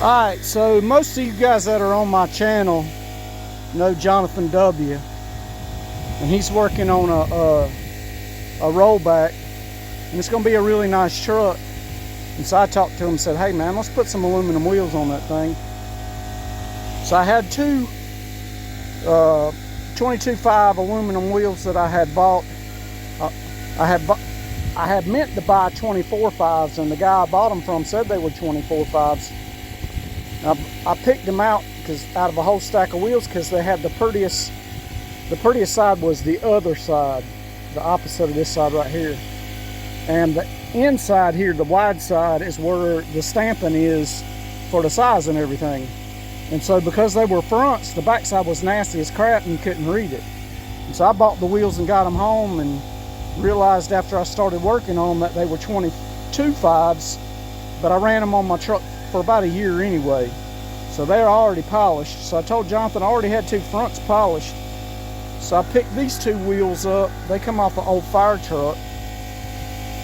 Alright, so most of you guys that are on my channel know Jonathan W. And he's working on a rollback. And it's going to be a really nice truck. And so I talked to him and said, hey man, let's put some aluminum wheels on that thing. So I had two 22.5 aluminum wheels that I had bought. I had meant to buy 24.5s, and the guy I bought them from said they were 24.5s. I picked them out out of a whole stack of wheels because they had the prettiest side was the other side, the opposite of this side right here. And the inside here, the wide side, is where the stamping is for the size and everything. And so because they were fronts, the backside was nasty as crap and you couldn't read it. And so I bought the wheels and got them home and realized after I started working on them that they were 22.5s, but I ran them on my truck for about a year anyway. So they're already polished. So I told Jonathan I already had two fronts polished. So I picked these two wheels up. They come off an old fire truck.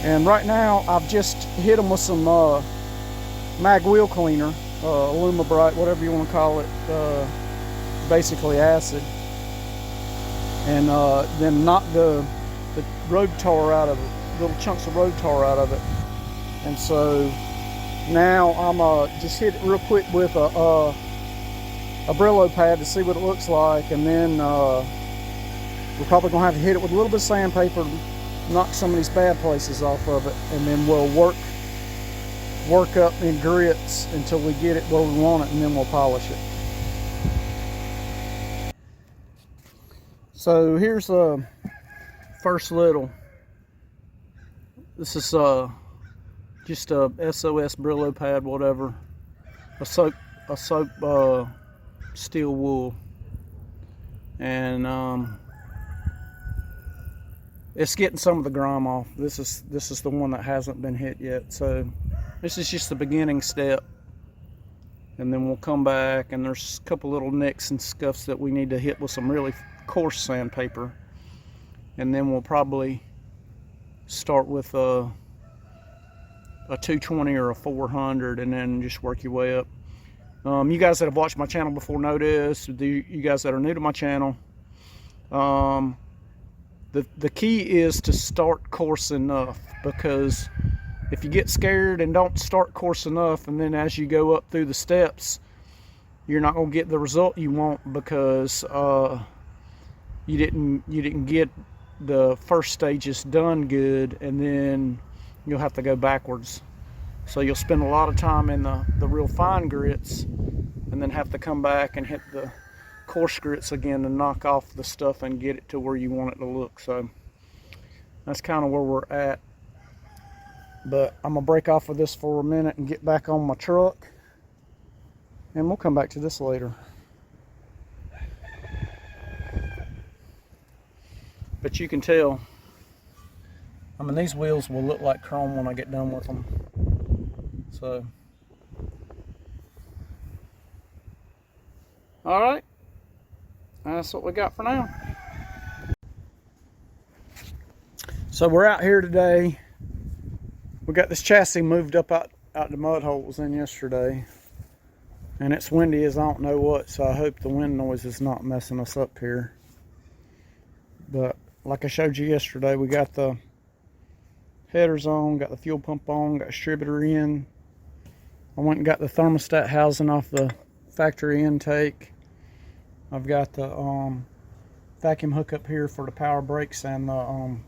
And right now I've just hit them with some mag wheel cleaner, Alumabrite, whatever you want to call it, basically acid. And then knocked the road tar out of it, little chunks of road tar out of it. And so now I'm just hit it real quick with a Brillo pad to see what it looks like, and then we're probably gonna have to hit it with a little bit of sandpaper to knock some of these bad places off of it, and then we'll work up in grits until we get it where we want it, and then we'll polish it. So here's the first little. This is just a SOS Brillo pad, whatever, a soap steel wool, and it's getting some of the grime off. This is the one that hasn't been hit yet, so this is just the beginning step, and then we'll come back and there's a couple little nicks and scuffs that we need to hit with some really coarse sandpaper, and then we'll probably start with a 220 or a 400 and then just work your way up. You guys that have watched my channel before know this. You guys that are new to my channel, the key is to start coarse enough, because if you get scared and don't start coarse enough, and then as you go up through the steps, you're not going to get the result you want, because you didn't get the first stages done good, and then you'll have to go backwards. So you'll spend a lot of time in the real fine grits, and then have to come back and hit the coarse grits again and knock off the stuff and get it to where you want it to look. So that's kind of where we're at. But I'm gonna break off of this for a minute and get back on my truck, and we'll come back to this later. But you can tell, I mean, these wheels will look like chrome when I get done with them. So, all right, that's what we got for now. So we're out here today. We got this chassis moved up out the mud hole it was in yesterday, and it's windy as I don't know what, so I hope the wind noise is not messing us up here. But like I showed you yesterday, we got the headers on, got the fuel pump on, got distributor in. I went and got the thermostat housing off the factory intake. I've got the vacuum hookup here for the power brakes and the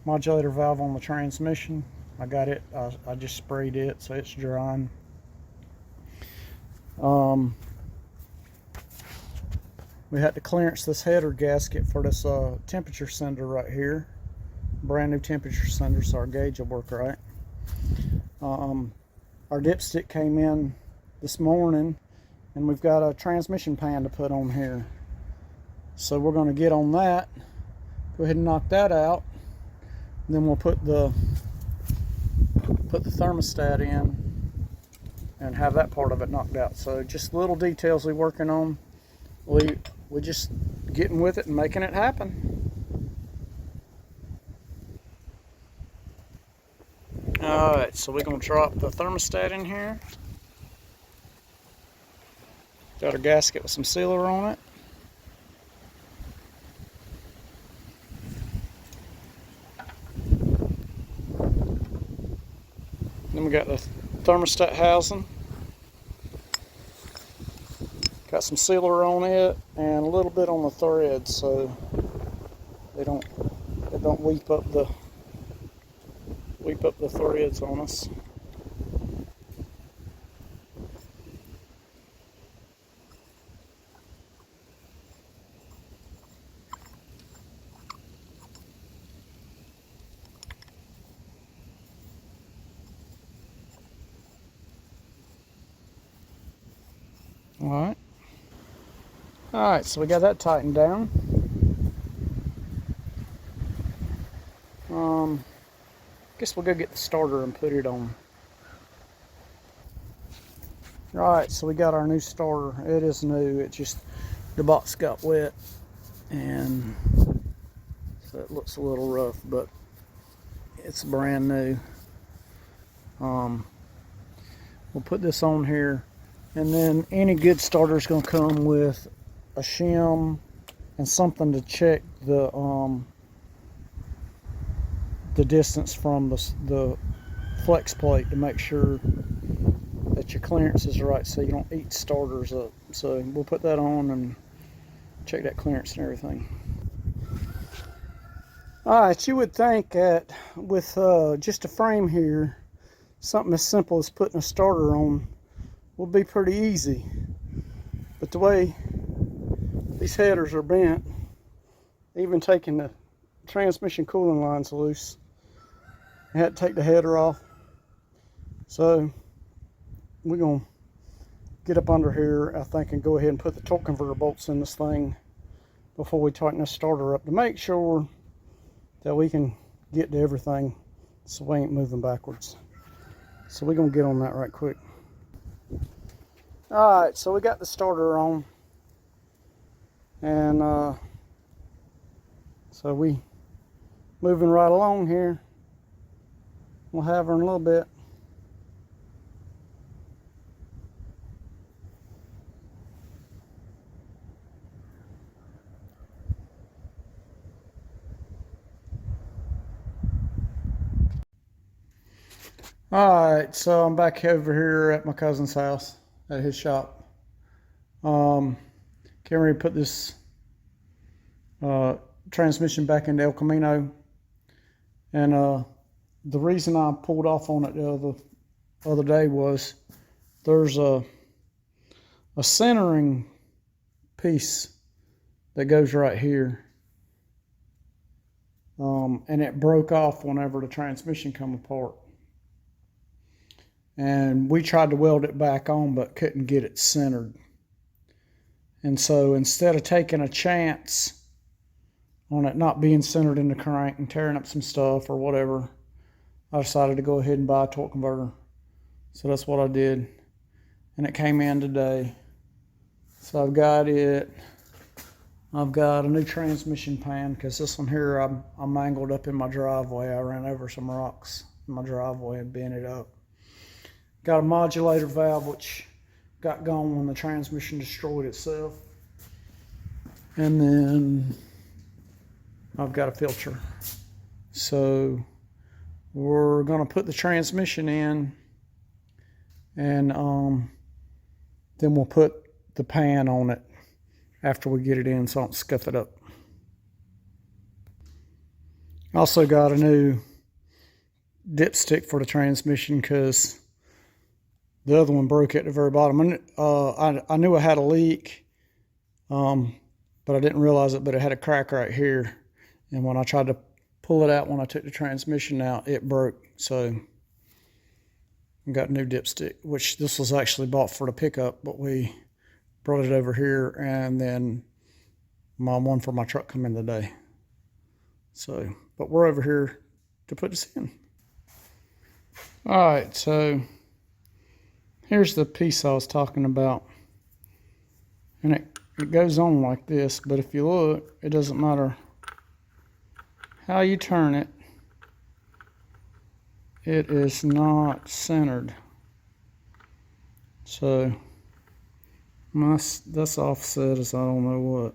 modulator valve on the transmission. I got it, I just sprayed it so it's drying. We had to clearance this header gasket for this temperature sender right here. Brand new temperature sender, so our gauge will work right. Our dipstick came in this morning, and we've got a transmission pan to put on here. So we're going to get on that, go ahead and knock that out, and then we'll put the thermostat in and have that part of it knocked out. So just little details we're working on. We're just getting with it and making it happen. Alright, so we're going to drop the thermostat in here. Got a gasket with some sealer on it. Then we got the thermostat housing. Got some sealer on it and a little bit on the threads so they don't weep up the threads on us. Alright, so we got that tightened down. Guess we'll go get the starter and put it on. Alright, so we got our new starter. It is new, it just, the box got wet and so it looks a little rough, but it's brand new. We'll put this on here, and then any good starter is going to come with a shim and something to check the distance from the flex plate to make sure that your clearance is right so you don't eat starters up. So we'll put that on and check that clearance and everything. Alright, you would think that with just a frame here, something as simple as putting a starter on will be pretty easy. But the way these headers are bent, even taking the transmission cooling lines loose, I had to take the header off. So we're going to get up under here, I think, and go ahead and put the torque converter bolts in this thing before we tighten this starter up to make sure that we can get to everything so we ain't moving backwards. So we're going to get on that right quick. Alright, so we got the starter on, and so we moving right along here. We'll have her in a little bit. Alright, so I'm back over here at my cousin's house, at his shop. Getting ready to put this transmission back into El Camino. And the reason I pulled off on it the other day was there's a centering piece that goes right here. And it broke off whenever the transmission come apart. And we tried to weld it back on but couldn't get it centered. And so instead of taking a chance on it not being centered in the crank and tearing up some stuff or whatever, I decided to go ahead and buy a torque converter. So that's what I did. And it came in today. So I've got it. I've got a new transmission pan because this one here I mangled up in my driveway. I ran over some rocks in my driveway and bent it up. Got a modulator valve which got gone when the transmission destroyed itself. And then I've got a filter. So we're going to put the transmission in, and then we'll put the pan on it after we get it in so I don't scuff it up. Also got a new dipstick for the transmission because the other one broke at the very bottom. I knew I had a leak, but I didn't realize it, but it had a crack right here. And when I tried to pull it out when I took the transmission out, it broke. So I got a new dipstick, which this was actually bought for the pickup, but we brought it over here, and then my one for my truck come in today. So, but we're over here to put this in. All right, so here's the piece I was talking about. And it goes on like this, but if you look, it doesn't matter how you turn it, it is not centered. So I'm That's offset as I don't know what.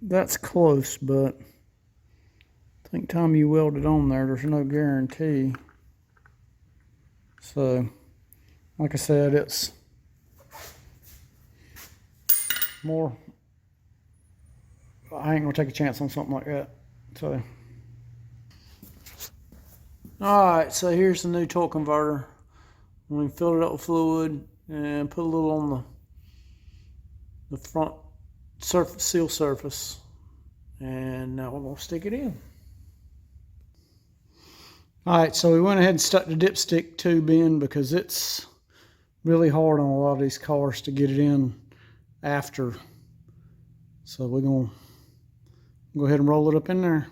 That's close, but I think time you weld it on there, there's no guarantee. So, like I said, it's more, I ain't gonna take a chance on something like that. So, alright, so here's the new torque converter. We filled it up with fluid and put a little on the front seal surface, and now we're gonna stick it in. Alright, so we went ahead and stuck the dipstick tube in because it's really hard on a lot of these cars to get it in after. So we're gonna go ahead and roll it up in there.